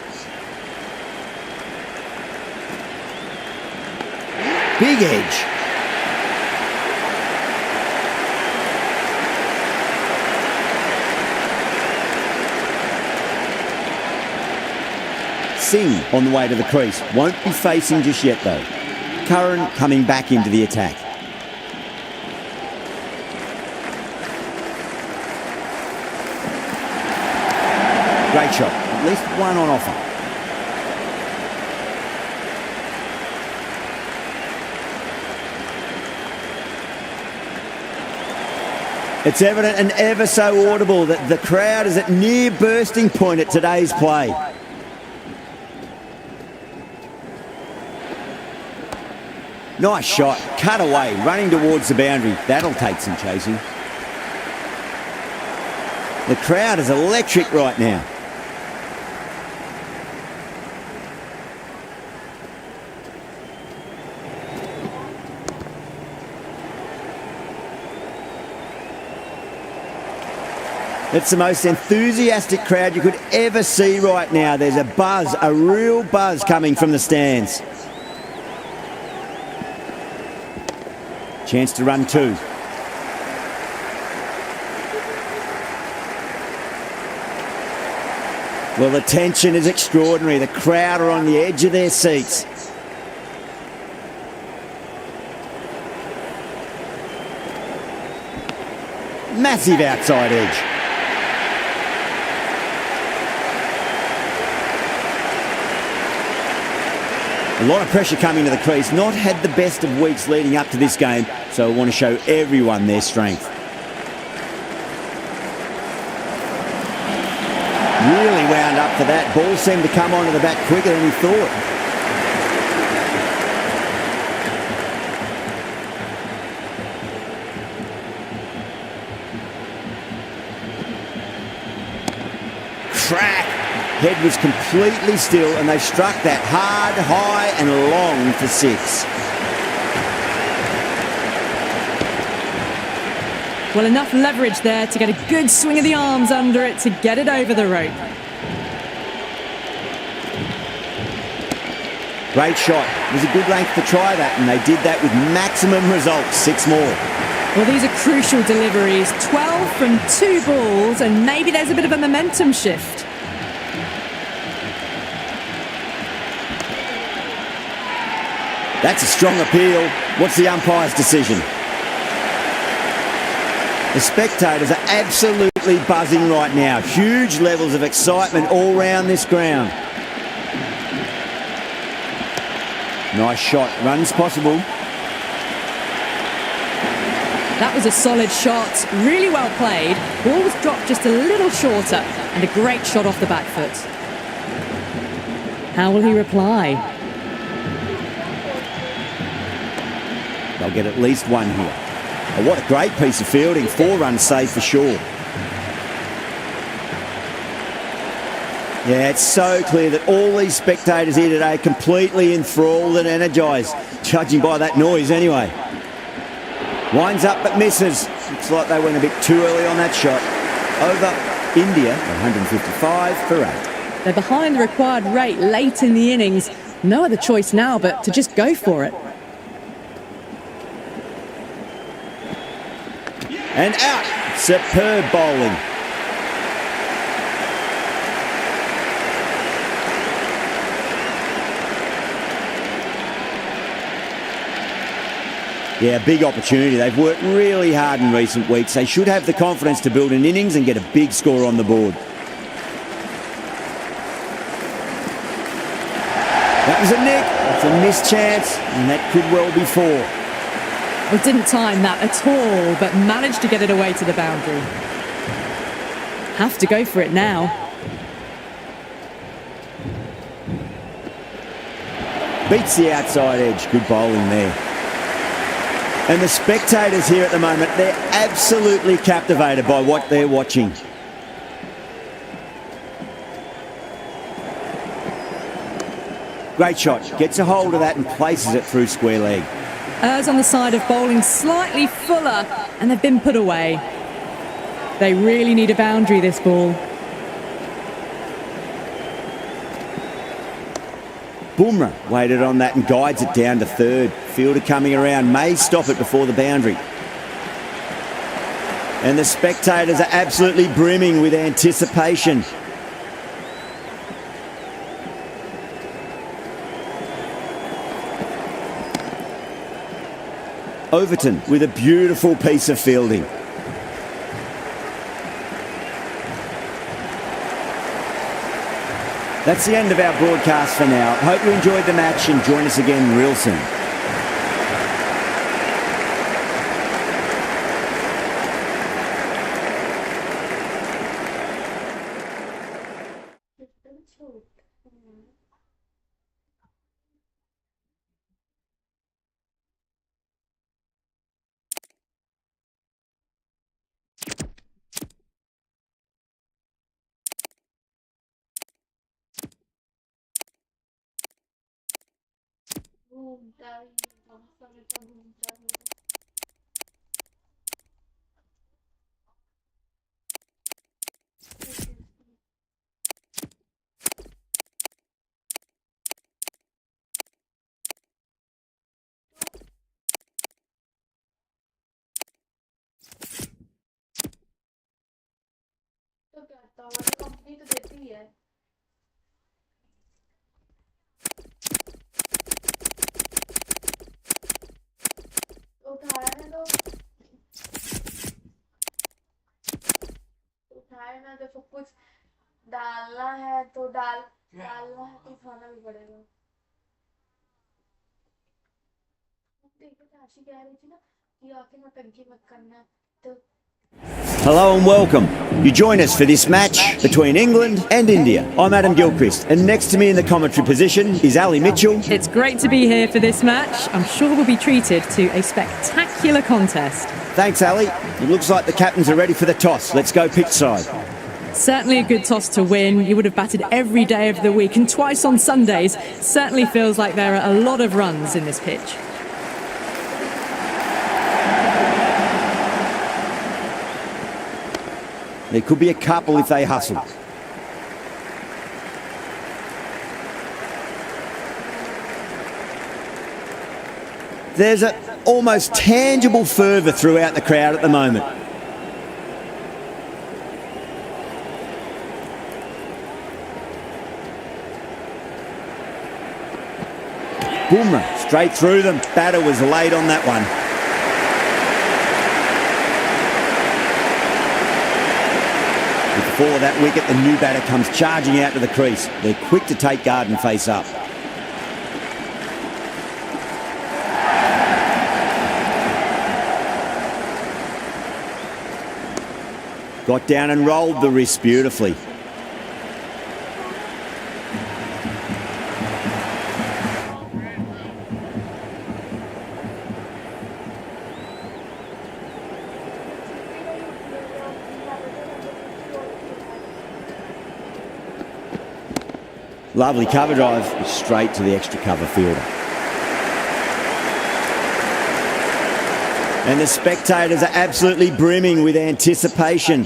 Big edge. Singh on the way to the crease. Won't be facing just yet though. Curran coming back into the attack. Great shot. At least one on offer. It's evident and ever so audible that the crowd is at near bursting point at today's play. Nice shot, cut away, running towards the boundary. That'll take some chasing. The crowd is electric right now. It's the most enthusiastic crowd you could ever see right now. There's a buzz, a real buzz coming from the stands. Chance to run two. Well, the tension is extraordinary. The crowd are on the edge of their seats. Massive outside edge. A lot of pressure coming to the crease. Not had the best of weeks leading up to this game, so I want to show everyone their strength. Really wound up for that. Ball seemed to come onto the back quicker than he thought. Crack! Head was completely still and they struck that hard, high and long for six. Well, enough leverage there to get a good swing of the arms under it to get it over the rope. Great shot. It was a good length to try that, and they did that with maximum results. Six more. Well, these are crucial deliveries. 12 from 2 balls, and maybe there's a bit of a momentum shift. That's a strong appeal. What's the umpire's decision? The spectators are absolutely buzzing right now. Huge levels of excitement all round this ground. Nice shot. Runs possible. That was a solid shot. Really well played. Ball was dropped just a little shorter, and a great shot off the back foot. How will he reply? They'll get at least one here. Oh, what a great piece of fielding. 4 runs saved for sure. Yeah, it's so clear that all these spectators here today are completely enthralled and energised, judging by that noise anyway. Winds up but misses. Looks like they went a bit too early on that shot. Over India, 155 for 8. They're behind the required rate late in the innings. No other choice now but to just go for it. And out. Superb bowling. Yeah, big opportunity. They've worked really hard in recent weeks. They should have the confidence to build an innings and get a big score on the board. That was a nick. It's a missed chance, and that could well be 4. Well, didn't time that at all, but managed to get it away to the boundary. Have to go for it now. Beats the outside edge. Good bowling there. And the spectators here at the moment, they're absolutely captivated by what they're watching. Great shot. Gets a hold of that and places it through square leg. Errs on the side of bowling slightly fuller, and they've been put away. They really need a boundary, this ball. Bumrah waited on that and guides it down to third. Fielder coming around, may stop it before the boundary. And the spectators are absolutely brimming with anticipation. Overton with a beautiful piece of fielding. That's the end of our broadcast for now. Hope you enjoyed the match and join us again real soon. तो कहता हमारी company तो देती है। उठाया ना तो उठाया ना, देखो कुछ डालना है तो डालना है तो उठाना भी पड़ेगा। देखो काशी कह रही थी ना कि आके नौटंकी मत करना, तो Hello and welcome. You join us for this match between England and India. I'm Adam Gilchrist, and next to me in the commentary position is Ali Mitchell. It's great to be here for this match. I'm sure we'll be treated to a spectacular contest. Thanks, Ali. It looks like the captains are ready for the toss. Let's go pitch side. Certainly a good toss to win. You would have batted every day of the week and twice on Sundays. Certainly feels like there are a lot of runs in this pitch. There could be a couple if they hustle. There's an almost tangible fervour throughout the crowd at the moment. Bumrah straight through them. Batter was late on that one. With the fall of that wicket, the new batter comes charging out to the crease. They're quick to take guard and face up. Got down and rolled the wrist beautifully. Lovely cover drive straight to the extra cover fielder. And the spectators are absolutely brimming with anticipation.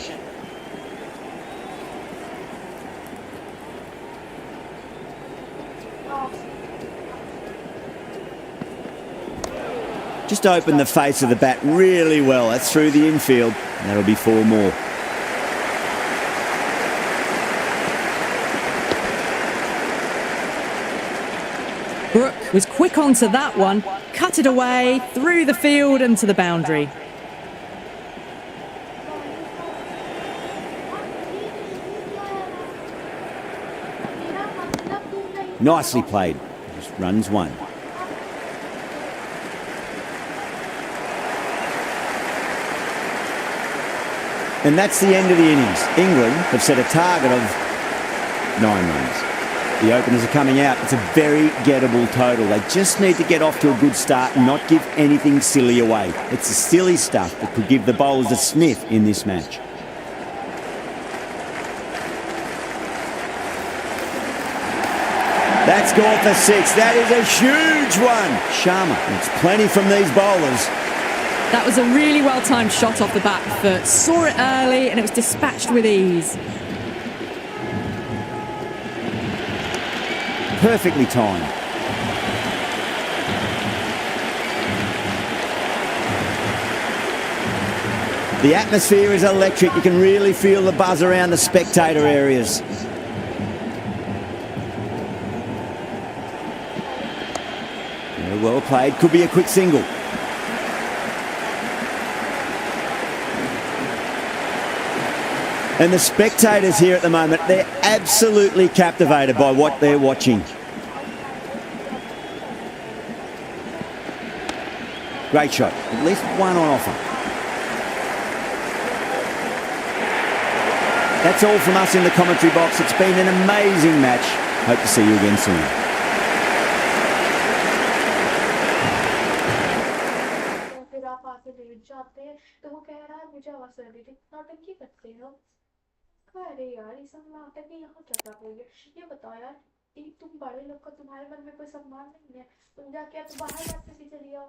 Just opened the face of the bat really well. That's through the infield. And that'll be 4 more. Brooke was quick onto that one, cut it away, through the field and to the boundary. Nicely played. Just runs 1. And that's the end of the innings. England have set a target of 9 runs. The openers are coming out. It's a very gettable total. They just need to get off to a good start and not give anything silly away. It's the silly stuff that could give the bowlers a sniff in this match. That's gone for 6. That is a huge one. Sharma needs plenty from these bowlers. That was a really well-timed shot off the back foot. Saw it early and it was dispatched with ease. Perfectly timed. The atmosphere is electric. You can really feel the buzz around the spectator areas. Very well played. Could be a quick single. And the spectators here at the moment, they're absolutely captivated by what they're watching. Great shot. At least one on offer. That's all from us in the commentary box. It's been an amazing match. Hope to see you again soon. फिर आप आके late जाते हैं तो वो कह रहा है मुझे आवाज कर दी थी, नौटंकी करते हो। अरे यार ये सब नाटक है, यहाँ क्या कर रही है? ये बताओ यार, तुम बड़े लोग का तुम्हारे मन में कोई सम्मान नहीं है? तुम जाके अब बाहर बात से चली आओ।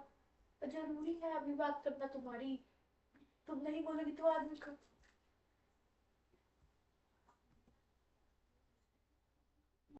जरूरी है अभी बात करना तुम्हारी? तुम नहीं बोलोगी तो आदमी का